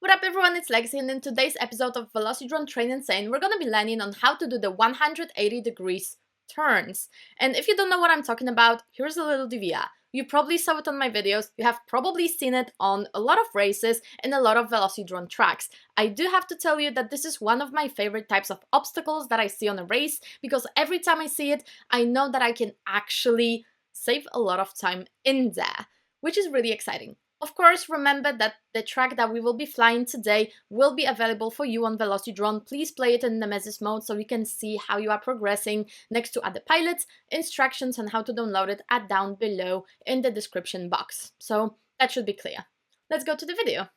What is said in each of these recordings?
What up everyone, it's Lexi, and in today's episode of Velocidrone Train Insane, we're gonna be learning on how to do the 180 degrees turns. And if you don't know what I'm talking about, here's a little trivia. You probably saw it on my videos, you have probably seen it on a lot of races and a lot of Velocidrone tracks. I do have to tell you that this is one of my favorite types of obstacles that I see on a race, because every time I see it, I know that I can actually save a lot of time in there, which is really exciting. Of course, remember that the track that we will be flying today will be available for you on Velocidrone. Please play it in Nemesis mode so you can see how you are progressing next to other pilots. Instructions on how to download it are down below in the description box. So that should be clear. Let's go to the video.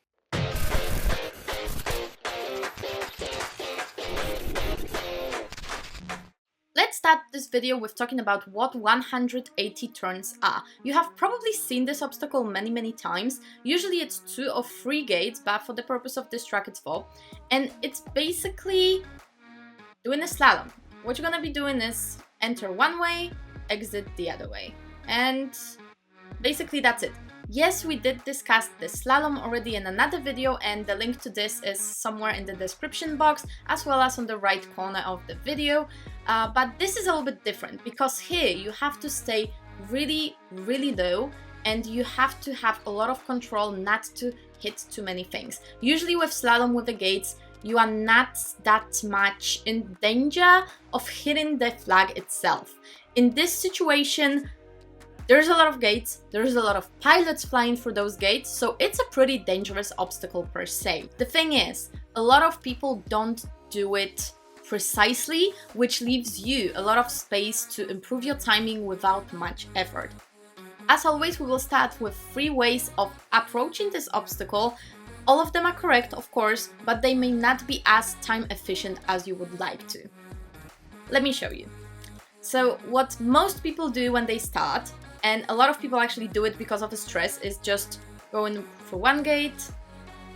Let's start this video with talking about what 180 turns are. You have probably seen this obstacle many times. Usually it's 2 or 3 gates, but for the purpose of this track it's 4. And it's basically doing a slalom. What you're gonna be doing is enter one way, exit the other way. And basically that's it. Yes, we did discuss the slalom already in another video, and the link to this is somewhere in the description box as well as on the right corner of the video. But this is a little bit different, because here you have to stay really low and you have to have a lot of control not to hit too many things. Usually with slalom with the gates, you are not that much in danger of hitting the flag itself. In this situation, there's a lot of gates, there's a lot of pilots flying through those gates, so it's a pretty dangerous obstacle per se. The thing is, a lot of people don't do it precisely, which leaves you a lot of space to improve your timing without much effort. As always, we will start with 3 ways of approaching this obstacle. All of them are correct, of course, but they may not be as time efficient as you would like to. Let me show you. So what most people do when they start, and a lot of people actually do it because of the stress, is just going through one gate,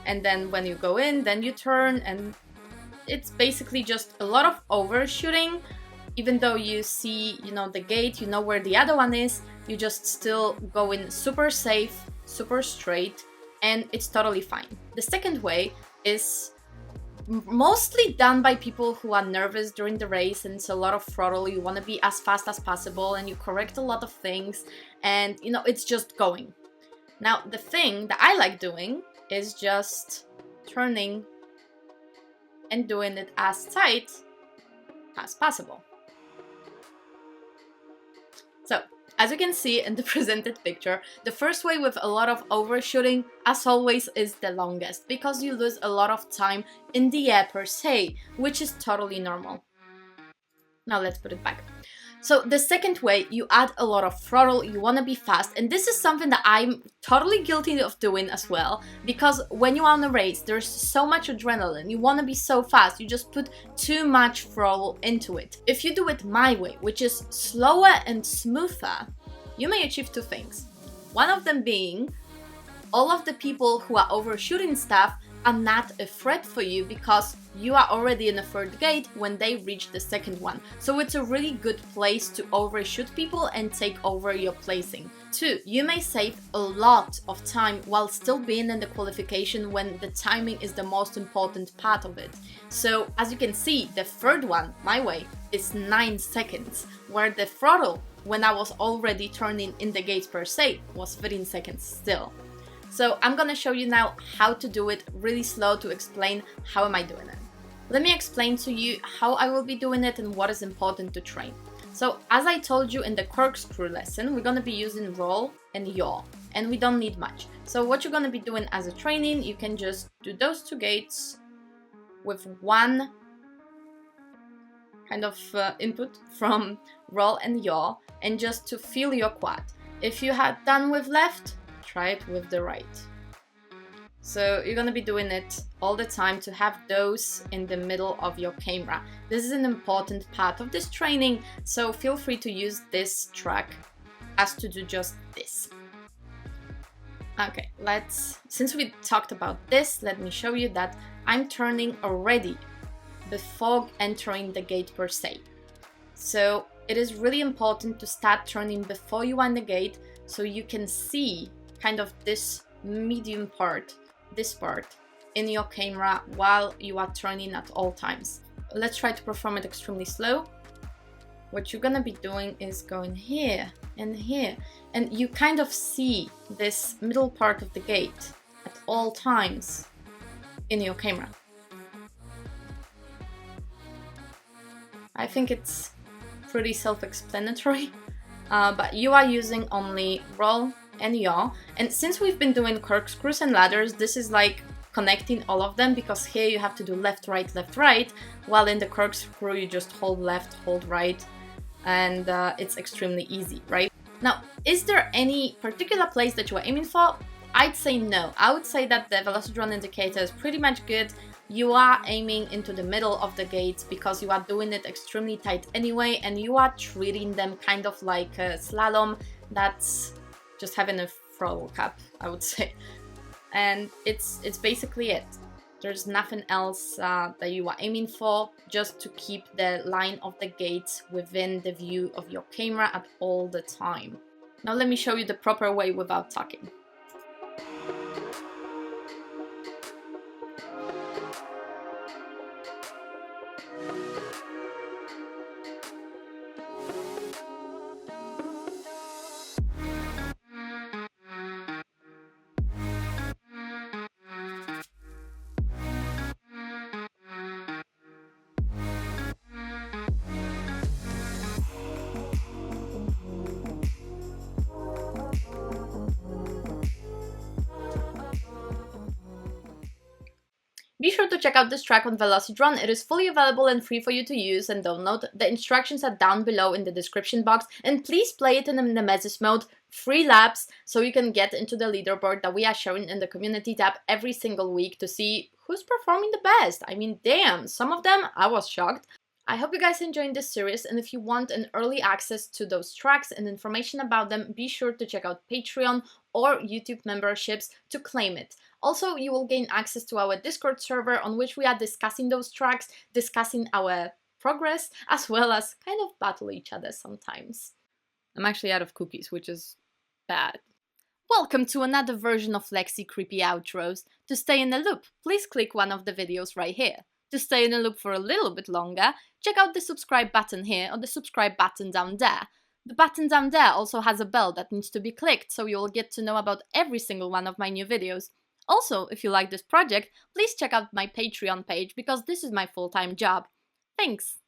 and then when you go in, then you turn, and it's basically just a lot of overshooting. Even though you see, the gate, you know where the other one is, you just still go in super safe, super straight, and it's totally fine. The second way is mostly done by people who are nervous during the race, and it's a lot of throttle. You want to be as fast as possible and you correct a lot of things, and it's just going. Now the thing that I like doing is just turning and doing it as tight as possible. So as you can see in the presented picture, the first way with a lot of overshooting, as always, is the longest, because you lose a lot of time in the air per se, which is totally normal. Now let's put it back. So the second way, you add a lot of throttle, you want to be fast, and this is something that I'm totally guilty of doing as well, because when you are on a race, there's so much adrenaline, you want to be so fast, you just put too much throttle into it. If you do it my way, which is slower and smoother, you may achieve 2 things. One of them being, all of the people who are overshooting stuff are not a threat for you, because you are already in the 3rd gate when they reach the 2nd one. So it's a really good place to overshoot people and take over your placing. 2, you may save a lot of time while still being in the qualification, when the timing is the most important part of it. So as you can see, the 3rd one, my way, is 9 seconds, where the throttle, when I was already turning in the gates per se, was 13 seconds still. So I'm gonna show you now how to do it really slow to explain how am I doing it. Let me explain to you how I will be doing it and what is important to train. So as I told you in the corkscrew lesson, we're gonna be using roll and yaw, and we don't need much. So what you're gonna be doing as a training, you can just do those 2 gates with one kind of input from roll and yaw, and just to feel your quad. If you had done with left, try it with the right. So you're gonna be doing it all the time to have those in the middle of your camera. This is an important part of this training, so feel free to use this track as to do just this. Okay, since we talked about this, let me show you that I'm turning already before entering the gate per se. So it is really important to start turning before you are in the gate, so you can see kind of this medium part, this part, in your camera while you are turning at all times. Let's try to perform it extremely slow. What you're gonna be doing is going here and here, and you kind of see this middle part of the gate at all times in your camera. I think it's pretty self-explanatory, but you are using only roll and yaw, and since we've been doing corkscrews and ladders, this is like connecting all of them, because here you have to do left, right, while in the corkscrew you just hold left, hold right, and it's extremely easy, right? Now, is there any particular place that you are aiming for? I'd say no. I would say that the Velocidrone indicator is pretty much good. You are aiming into the middle of the gates because you are doing it extremely tight anyway, and you are treating them kind of like a slalom that's just having a throttle cap, I would say. And it's basically it. There's nothing else that you are aiming for, just to keep the line of the gates within the view of your camera at all the time. Now let me show you the proper way without talking. Be sure to check out this track on Velocidrone. It is fully available and free for you to use and download. The instructions are down below in the description box, and please play it in the Nemesis mode, 3 laps, so you can get into the leaderboard that we are showing in the community tab every single week to see who's performing the best. I mean, damn, some of them I was shocked. I hope you guys enjoyed this series, and if you want an early access to those tracks and information about them, be sure to check out Patreon or YouTube memberships to claim it. Also, you will gain access to our Discord server on which we are discussing those tracks, discussing our progress, as well as kind of battle each other sometimes. I'm actually out of cookies, which is bad. Welcome to another version of Lexi Creepy Outros. To stay in the loop, please click one of the videos right here. To stay in the loop for a little bit longer, check out the subscribe button here or the subscribe button down there. The button down there also has a bell that needs to be clicked, so you'll get to know about every single one of my new videos. Also, if you like this project, please check out my Patreon page, because this is my full-time job. Thanks!